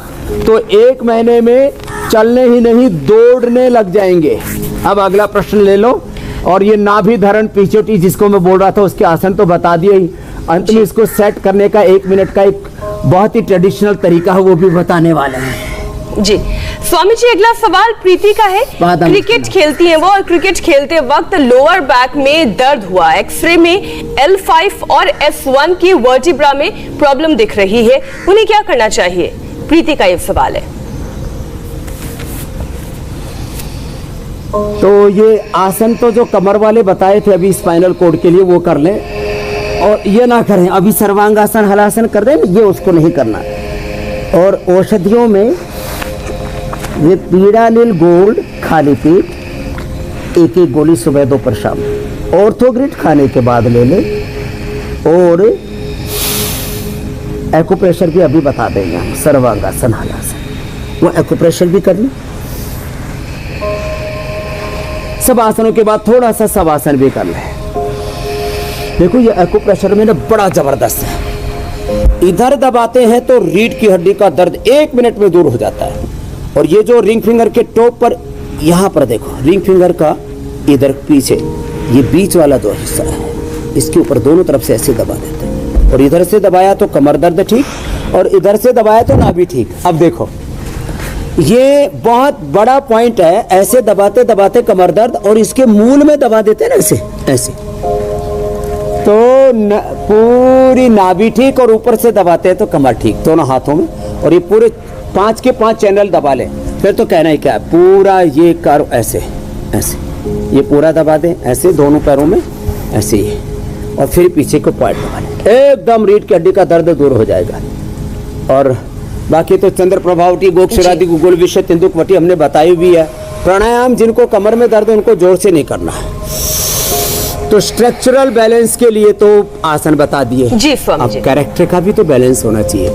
तो 1 महीने में चलने ही नहीं दौड़ने लग जाएंगे। अब अगला प्रश्न ले लो। और ये नाभि धरण पीछोटी जिसको मैं बोल रहा था, उसके आसन तो बता दिए ही। अंत में इसको सेट करने का 1 मिनट का एक बहुत ही ट्रेडिशनल तरीका है, वो भी बताने वाले हैं। जी स्वामी जी, अगला सवाल प्रीति का है। क्रिकेट खेलती हैं वो और क्रिकेट खेलते वक्त लोअर बैक में दर्द हुआ। एक्सरे में L5 और S1 की वर्टिब्रा में प्रॉब्लम दिख रही है, उन्हें क्या करना चाहिए? प्रीति का ये सवाल है। तो ये आसन तो जो कमर वाले बताए थे अभी स्पाइनल कोड के लिए, वो कर लें। और ये ना करें, अभी सर्वांगासन हलासन कर दें, ये उसको नहीं करना। और औषधियों में ये पीड़ानिल गोल्ड खाली पेट 1-1 गोली सुबह दोपहर शाम, ऑर्थोग्रिड खाने के बाद ले लें। और एक्यूप्रेशर भी अभी बता देंगे हम, सर्वांगासन हलासन, वो एक्यूप्रेशर भी कर लें। सब आसनों के बाद थोड़ा सा शवासन भी कर ले। देखो ये एक्यूप्रेशर में ना बड़ा जबरदस्त है। इधर दबाते हैं तो रीढ़ की हड्डी का दर्द 1 मिनट में दूर हो जाता है। और ये जो रिंग फिंगर के टॉप पर, यहाँ पर देखो, रिंग फिंगर का इधर पीछे ये बीच वाला जो हिस्सा है, इसके ऊपर दोनों तरफ से ऐसे दबा देते हैं। और इधर से दबाया तो कमर दर्द ठीक, और इधर से दबाया तो नाभि ठीक। अब देखो ये बहुत बड़ा पॉइंट है, ऐसे दबाते दबाते कमर दर्द, और इसके मूल में दबा देते हैं ना ऐसे ऐसे, तो पूरी नाभि ठीक, और ऊपर से दबाते हैं तो कमर ठीक, दोनों हाथों में। और ये पूरे 5 के 5 चैनल दबा लें, फिर तो कहना ही क्या है, पूरा ये कर्व ऐसे ऐसे, ये पूरा दबा दें ऐसे दोनों पैरों में ऐसे ही, और फिर पीछे को पॉइंट दबा लें, एकदम रीढ़ की हड्डी का दर्द दूर हो जाएगा। और बाकी तो चंद्र प्रभावटी, गोक्षरादि, गुगुल विषय, तिंदुक वटी हमने बताई भी है। प्राणायाम जिनको कमर में दर्द है उनको जोर से नहीं करना है। तो स्ट्रक्चरल बैलेंस के लिए तो आसन बता दिए। अब कैरेक्टर का भी तो बैलेंस होना चाहिए,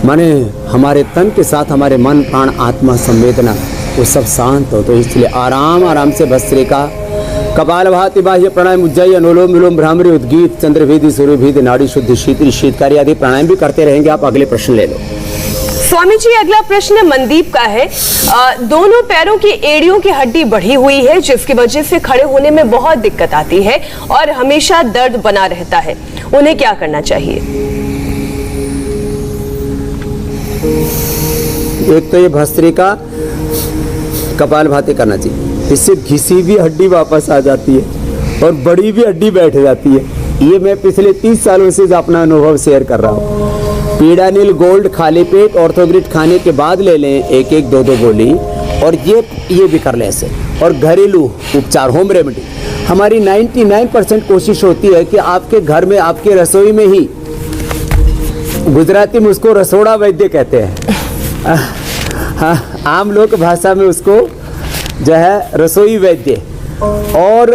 माने हमारे तन के साथ हमारे मन, प्राण, आत्मा, संवेदना वो सब शांत हो। तो इसलिए आराम आराम से भस्त्रिका, कपालभाति, बाह्य प्राणायाम, उज्जयी, अनुलोम विलोम, भ्रामरी, उद्गीत, चंद्रभेदी, सूर्यभेदी, नाड़ी शुद्धि, शीतल, शीतकारी आदि प्राणायाम भी करते रहेंगे। आप अगले प्रश्न ले लो। स्वामी जी, अगला प्रश्न मनदीप का है। दोनों पैरों की एड़ियों की हड्डी बढ़ी हुई है, जिसकी वजह से खड़े होने में बहुत दिक्कत आती है और हमेशा दर्द बना रहता है, उन्हें क्या करना चाहिए? एक तो ये भस्त्रिका, कपालभाति करना चाहिए, इससे घिसी हुई हड्डी वापस आ जाती है। और बड़ी भी हड्डी बैठ जाती है। ये मैं पिछले 30 सालों से अपना अनुभव शेयर कर रहा हूँ। पीडानिल गोल्ड खाली पेट ऑर्थोग्रिड खाने के बाद ले लें, एक एक 2-2 गोली, और ये भी कर लें ऐसे। और घरेलू उपचार, होम रेमेडी, हमारी 99% कोशिश होती है कि आपके घर में, आपके रसोई में ही, गुजराती में उसको रसोड़ा वैद्य कहते हैं, आम लोक भाषा में उसको जो है रसोई वैद्य। और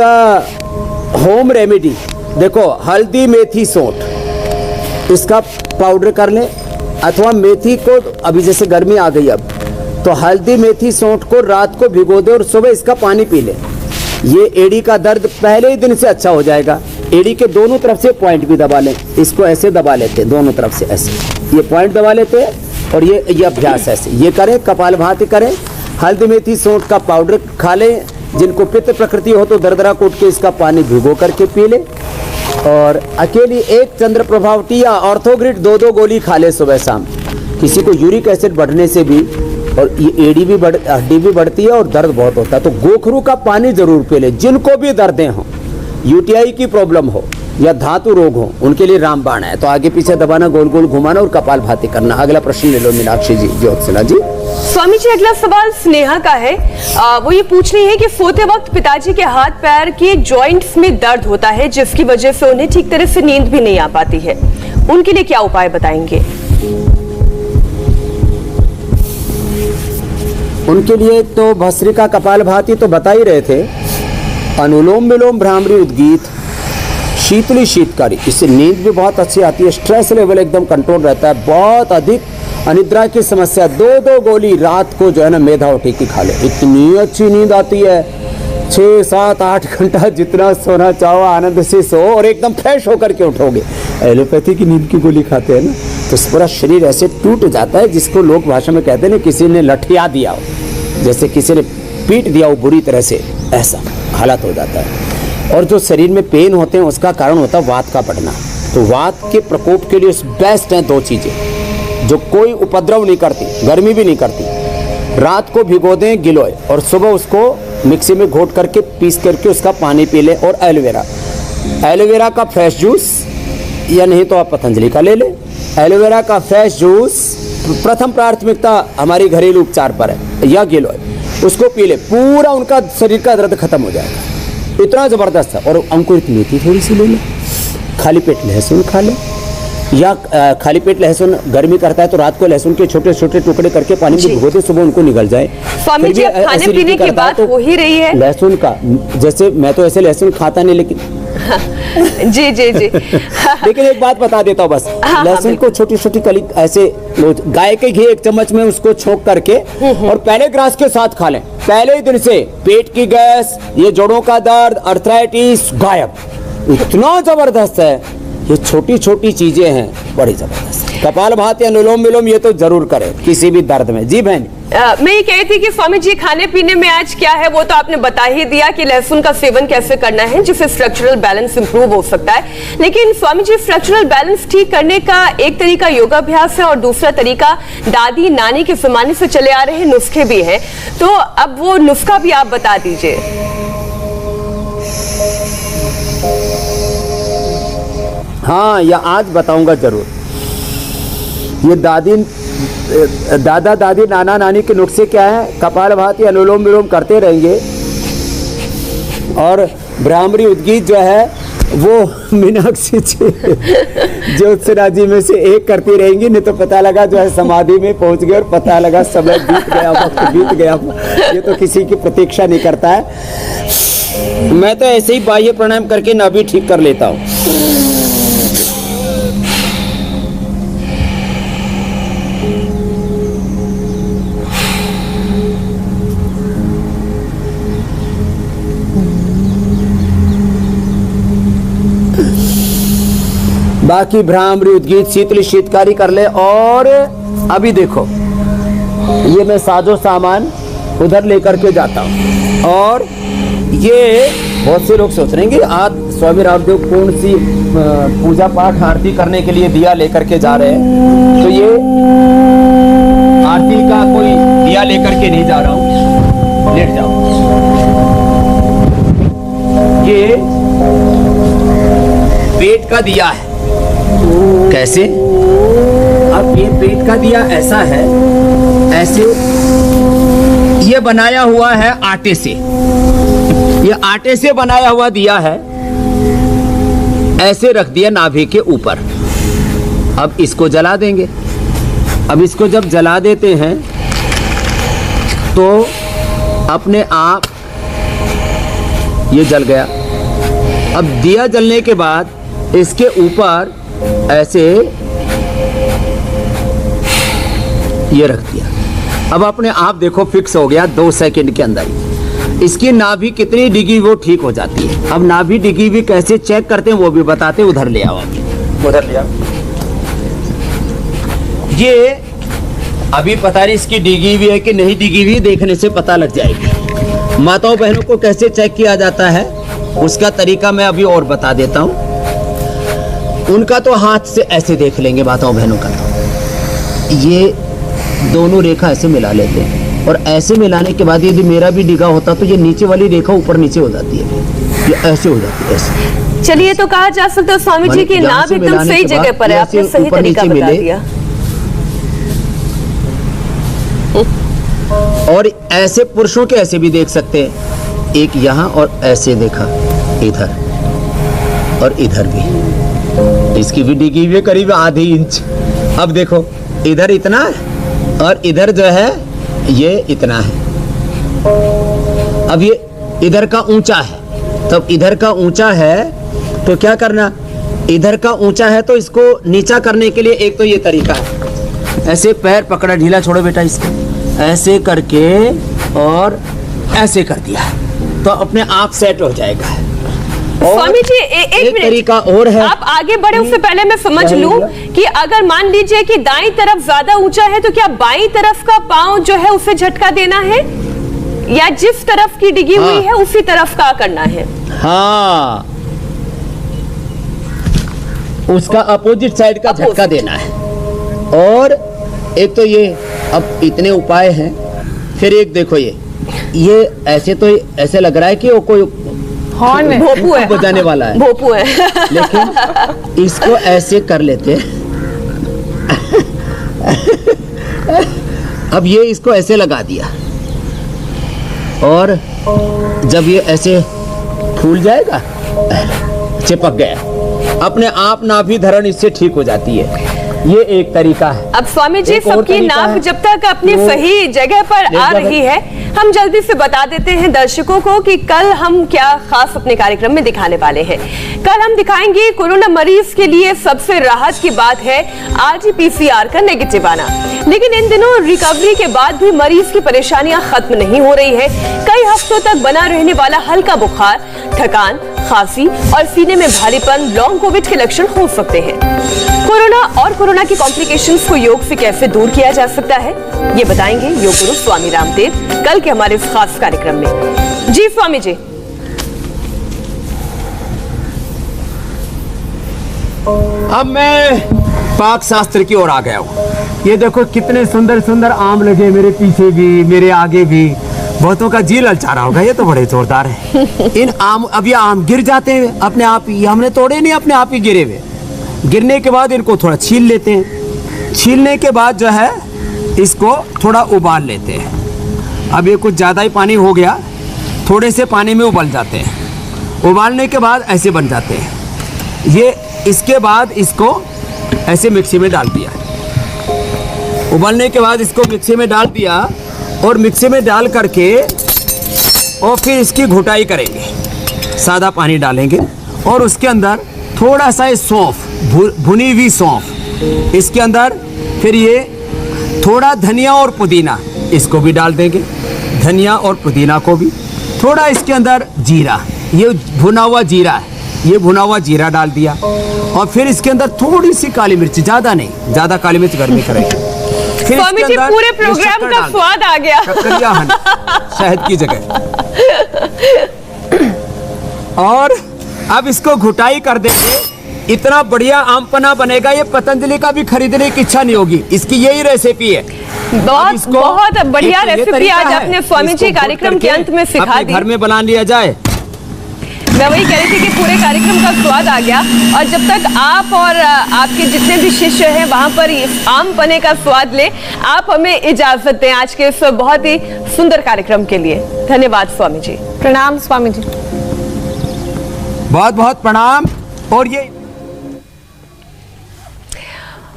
होम रेमेडी देखो, हल्दी मेथी सौंठ इसका पाउडर कर लें, अथवा मेथी को, अभी जैसे गर्मी आ गई अब, तो हल्दी मेथी सौंठ को रात को भिगो दे और सुबह इसका पानी पी ले। ये एड़ी का दर्द पहले ही दिन से अच्छा हो जाएगा। एड़ी के दोनों तरफ से पॉइंट भी दबा लें, इसको ऐसे दबा लेते हैं दोनों तरफ से ऐसे, ये पॉइंट दबा लेते हैं और ये अभ्यास ऐसे ये करें, कपालभाति करें। हल्दी मेथी सौंठ का पाउडर खा लें, जिनको पित्त प्रकृति हो तो दरदरा कूट के इसका पानी भिगो करके पी ले। और अकेली एक चंद्र प्रभावटी या ऑर्थोग्रिड 2-2 गोली खा ले सुबह शाम। किसी को यूरिक एसिड बढ़ने से भी, और ये एड़ी भी हड्डी भी बढ़ती है और दर्द बहुत होता है, तो गोखरू का पानी जरूर पी ले। जिनको भी दर्दें हों, यूटीआई की प्रॉब्लम हो या धातु रोग हो, उनके लिए रामबाण है। तो आगे पीछे दबाना, गोल गोल घुमाना और कपालभाति करना। अगला प्रश्न ले लो मीनाक्षी जी, ज्योत्सना जी। स्वामी जी, अगला सवाल स्नेहा का है। वो ये पूछ रही है कि सोते वक्त पिताजी के हाथ पैर के जॉइंट्स में दर्द होता है, जिसकी वजह से उन्हें ठीक तरह से नींद भी नहीं आ पाती है। उनके लिए क्या उपाय बताएंगे? उनके लिए तो भस्त्रिका कपालभाति तो बता ही रहे थे, अनुलोम विलोम भ्रामरी उद्गीत, शीतली शीतकारी, इससे नींद भी बहुत अच्छी आती है, स्ट्रेस लेवल एकदम कंट्रोल रहता है। बहुत अधिक अनिद्रा की समस्या, 2-2 गोली रात को जो है ना मेधावटी की खा ले, इतनी अच्छी नींद आती है। 6, 7, 8 घंटा जितना सोना चाहो आनंद से सो और एकदम फ्रेश होकर के उठोगे। एलोपैथी की नींद की गोली खाते हैं ना, तो पूरा शरीर ऐसे टूट जाता है, जिसको लोक भाषा में कहते हैं ना, किसी ने लठिया दिया हो, जैसे किसी ने पीट दिया हो बुरी तरह से, ऐसा हालत हो जाता है। और जो शरीर में पेन होते हैं उसका कारण होता है वात का बढ़ना। तो वात के प्रकोप के लिए बेस्ट हैं 2 चीज़ें जो कोई उपद्रव नहीं करती, गर्मी भी नहीं करती। रात को भिगो दें गिलोय और सुबह उसको मिक्सी में घोट करके पीस करके उसका पानी पी लें। और एलोवेरा का फ्रेश जूस, या नहीं तो आप पतंजलि का ले लें। एलोवेरा का फ्रेश जूस प्रथम प्राथमिकता हमारी घरेलू उपचार पर है, या गिलोय, उसको पी ले, पूरा उनका शरीर का दर्द खत्म हो जाएगा, इतना ज़बरदस्त है। और अंकुरित मेथी थोड़ी सी ले लें, खाली पेट लहसुन खा लें, या खाली पेट लहसुन गर्मी करता है तो रात को लहसुन के छोटे छोटे टुकड़े करके पानी में भिगो दे, सुबह उनको निगल जाए। स्वामी जी, खाने पीने की बात हो ही रही है, लहसुन का, जैसे मैं तो ऐसे लहसुन खाता नहीं, लेकिन जी जी जी लेकिन एक बात बता देता हूँ बस, लहसुन को छोटी छोटी कली ऐसे गाय के घी 1 चम्मच में उसको छोंक करके और पहले ग्रास के साथ खा लें। पहले ही दिन से पेट की गैस, ये जोड़ों का दर्द, अर्थराइटिस गायब। इतना जबरदस्त है, ये छोटी छोटी चीजें हैं, बड़ी जबरदस्त। कपालभाति, अनुलोम विलोम ये तो जरूर करें किसी भी दर्द में। जी बहन, मैं ये कह थी कि स्वामी जी, खाने पीने में आज क्या है वो तो आपने बता ही दिया कि लहसुन का सेवन कैसे करना है जिससे स्ट्रक्चरल बैलेंस इंप्रूव हो सकता है। लेकिन स्वामी जी, स्ट्रक्चरल बैलेंस ठीक करने का एक तरीका योगाभ्यास है और दूसरा तरीका दादी नानी के जमाने से चले आ रहे नुस्खे भी हैं, तो अब वो नुस्खा भी आप बता दीजिए। हाँ, या आज बताऊंगा जरूर। ये दादा दादी नाना नानी के नुस्खे क्या है? कपालभाति, अनुलोम विलोम करते रहेंगे और भ्रामरी उद्गीत जो है वो मीनाक्षी ज्योत्सना जी में से एक करती रहेंगी, नहीं तो पता लगा जो है समाधि में पहुंच गए और पता लगा समय बीत गया, वक्त बीत गया। ये तो किसी की प्रतीक्षा नहीं करता है। मैं तो ऐसे ही बाह्य प्राणायाम करके नाभि ठीक कर लेता हूँ। बाकी भ्रामरी उद्गीत, शीतली शीतकारी कर ले। और अभी देखो, ये मैं साजो सामान उधर लेकर के जाता हूँ और ये बहुत से लोग सोच रहे हैं कि आज स्वामी रामदेव कौन सी पूजा पाठ आरती करने के लिए दिया लेकर के जा रहे हैं, तो ये आरती का कोई दिया लेकर के नहीं जा रहा हूँ, लेट जाओ। ये पेट का दिया है। कैसे? अब ये पेट का दिया ऐसा है, ऐसे ये बनाया हुआ है आटे से, ये आटे से बनाया हुआ दिया है, ऐसे रख दिया नाभि के ऊपर। अब इसको जला देंगे। अब इसको जब जला देते हैं तो अपने आप ये जल गया। अब दिया जलने के बाद इसके ऊपर ऐसे ये रख दिया। अब अपने आप देखो फिक्स हो गया 2 सेकंड के अंदर ही। इसकी नाभि कितनी डिगी वो ठीक हो जाती है। अब नाभि डिगी भी कैसे चेक करते हैं वो भी बताते हैं। उधर ले आओ, उधर ले आओ। ये अभी पता नहीं इसकी डिगी हुई है कि नहीं डिगी हुई, देखने से पता लग जाएगी। माताओं बहनों को कैसे चेक किया जाता है उसका तरीका मैं अभी और बता देता हूँ। उनका तो हाथ से ऐसे देख लेंगे माताओं बहनों का, तो ये दोनों रेखा ऐसे मिला लेते हैं और ऐसे मिलाने के बाद यदि मेरा भी डिगा होता तो ये नीचे वाली रेखा ऊपर नीचे हो जाती है, ये ऐसे हो जाती है ऐसे। चलिए, तो कहा जा सकता है स्वामी जी की नाभ एकदम सही जगह पर है, आपने सही तरीका बता दिया। और ऐसे पुरुषों के ऐसे भी देख सकते हैं, एक यहाँ और ऐसे देखा इधर और इधर भी, इसकी भी डिगी हुई करीब आधी इंच। अब देखो इधर इतना है और इधर जो है ये इतना है। अब ये इधर का ऊंचा है, तब इधर का ऊंचा है तो क्या करना, इधर का ऊंचा है तो इसको नीचा करने के लिए एक तो ये तरीका है, ऐसे पैर पकड़ा, ढीला छोड़ो बेटा इसको, ऐसे करके और ऐसे कर दिया तो अपने आप सेट हो जाएगा। स्वामी जी एक तरीका और है, आप आगे बढ़े उससे पहले मैं समझ लूं कि अगर मान लीजिए कि दाईं तरफ ज्यादा ऊंचा है तो क्या बाईं तरफ का पांव जो है उसे झटका देना है या जिस तरफ की डिगी हुई है उसी तरफ का करना है? हाँ, उसका अपोजिट साइड का झटका देना है। और एक तो ये अब इतने उपाय हैं, फिर एक देखो ये ऐसे तो ऐसे लग रहा है कि वो कोई हॉर्न है, भोपू है, बजाने वाला है, भोपू है। लेकिन इसको ऐसे कर लेते हैं। अब ये इसको ऐसे लगा दिया और जब ये ऐसे फूल जाएगा, चिपक गया, अपने आप नाभि धरण इससे ठीक हो जाती है। ये एक तरीका है। अब स्वामी जी सबकी नाभ जब तक अपनी सही जगह पर आ रही है, हम जल्दी से बता देते हैं दर्शकों को कि कल हम क्या खास अपने कार्यक्रम में दिखाने वाले हैं। कल हम दिखाएंगे कोरोना मरीज के लिए सबसे राहत की बात है RT-PCR का नेगेटिव आना, लेकिन इन दिनों रिकवरी के बाद भी मरीज की परेशानियां खत्म नहीं हो रही है। कई हफ्तों तक बना रहने वाला हल्का बुखार, थकान, खांसी और सीने में भारीपन लॉन्ग कोविड के लक्षण हो सकते हैं। कोरोना और कोरोना की कॉम्प्लिकेशंस को योग से कैसे दूर किया जा सकता है, ये बताएंगे योग गुरु स्वामी रामदेव कल के हमारे इस खास कार्यक्रम में। जी स्वामी जी। अब मैं पाक शास्त्र की ओर आ गया हूँ। ये देखो कितने सुंदर सुंदर आम लगे, मेरे पीछे भी मेरे आगे भी, बहुतों का जी ललचा रहा होगा, ये तो बड़े जोरदार है। इन आम, अब ये आम गिर जाते हैं अपने आप ही, हमने तोड़े नहीं, अपने आप ही गिरे हुए। गिरने के बाद इनको थोड़ा छील लेते हैं, छीलने के बाद जो है इसको थोड़ा उबाल लेते हैं। अब ये कुछ ज़्यादा ही पानी हो गया, थोड़े से पानी में उबल जाते हैं। उबालने के बाद ऐसे बन जाते हैं ये। इसके बाद इसको ऐसे मिक्सी में डाल दिया, उबलने के बाद इसको मिक्सी में डाल दिया और मिक्सी में डाल करके और फिर इसकी घुटाई करेंगे। सादा पानी डालेंगे और उसके अंदर थोड़ा सा सौंफ, भुनी हुई सौंफ, इसके अंदर फिर ये थोड़ा धनिया और पुदीना इसको भी डाल देंगे, धनिया और पुदीना को भी, थोड़ा इसके अंदर जीरा, ये भुना हुआ जीरा है, ये भुना हुआ जीरा डाल दिया और फिर इसके अंदर थोड़ी सी काली मिर्च, ज्यादा नहीं, ज्यादा काली मिर्च गर्मी करेगी। स्वामी जी पूरे प्रोग्राम का स्वाद आ गया। शहद की जगह। और अब इसको घुटाई कर देंगे, इतना बढ़िया आमपना बनेगा, ये पतंजलि का भी खरीदने की इच्छा नहीं होगी। इसकी यही रेसिपी है। बहुत बहुत बढ़िया रेसिपी आज आपने स्वामी जी कार्यक्रम के अंत में सिखा दी। घर में बना लिया जाए। मैं वही कह रही थी कि पूरे कार्यक्रम का स्वाद आ गया, और जब तक आप और आपके जितने भी शिष्य हैं वहां पर आम पने का स्वाद ले, आप हमें इजाजत दें आज के इस बहुत ही सुंदर कार्यक्रम के लिए। धन्यवाद स्वामी जी। प्रणाम स्वामी जी। बहुत बहुत प्रणाम।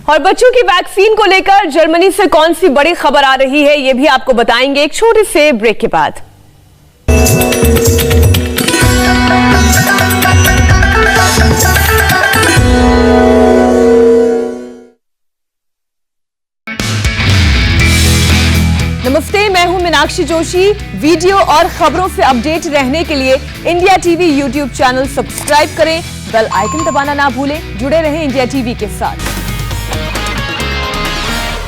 और बच्चों की वैक्सीन को लेकर जर्मनी से कौन सी बड़ी खबर आ रही है, ये भी आपको बताएंगे एक छोटे से ब्रेक के बाद। नमस्ते, मैं हूं मीनाक्षी जोशी। वीडियो और खबरों से अपडेट रहने के लिए India TV YouTube channel subscribe करें, बेल आइकन दबाना ना भूलें। जुड़े रहें इंडिया टीवी के साथ।